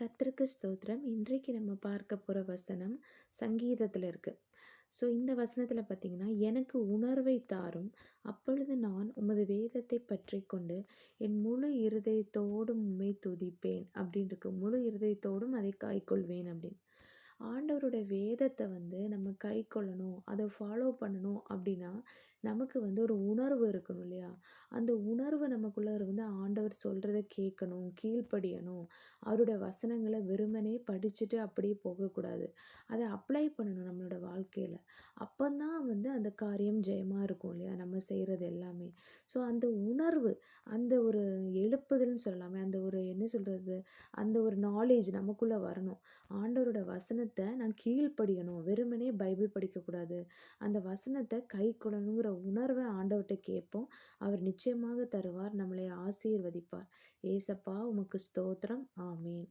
கர்த்தருக்கு ஸ்தோத்திரம். இன்றைக்கு நம்ம பார்க்க போற வசனம் சங்கீதத்தில இருக்கு. இந்த வசனத்தில பார்த்தீங்கன்னா, "எனக்கு உணர்வை தாரும். அப்பொழுது நான் உமது வேதத்தைப் பற்றிக்கொண்டு என் முழு இருதயத்தோடும் உம்மை துதிப்பேன்." அப்படின்னு இருக்கு. முழு இருதயத்தோடும் அதை கைக்கொள்வேன் அப்படின்னு. ஆண்டவருடைய வேதத்த நம்ம கைக்கொள்ளணும், அத ஃபாலோ பண்ணணும் அப்படின்னா, நமக்கு ஒரு உணர்வு இருக்கணும் இல்லையா? அந்த உணர்வு நமக்குள்ள ஆண்டவர் சொல்றத கேட்கணும், கீழ்ப்படியணும். அவருடைய வசனங்கள வெறுமனே படிச்சுட்டு அப்படியே போகக்கூடாது. அத அப்ளை பண்ணணும் நம்மளோட வாழ்க்கையில. அப்பந்தான் அந்த காரியம் ஜெயமா இருக்கும் இல்லையா? நம்ம செய்றது எல்லாமே. அந்த உணர்வு, அந்த ஒரு எழுப்புதல்ன்னு சொல்லலாமே, அந்த ஒரு என்ன சொல்றது? அந்த ஒரு நாலேட்ஜ் நமக்குள்ள வரணும். ஆண்டவரோட வசனத்த நான் கீழ்ப்படியணும். வெறுமனே பைபிள் படிக்கக்கூடாது. அந்த வசனத்த கைக்கொள்ளணுங்கிற உணர்வ ஆண்டவர்ட்ட கேட்போம். அவர் நிச்சயமாக தருவார். நம்மளை ஆசீர்வதிப்பார். ஏசப்பா உமக்கு ஸ்தோத்திரம். ஆமென்.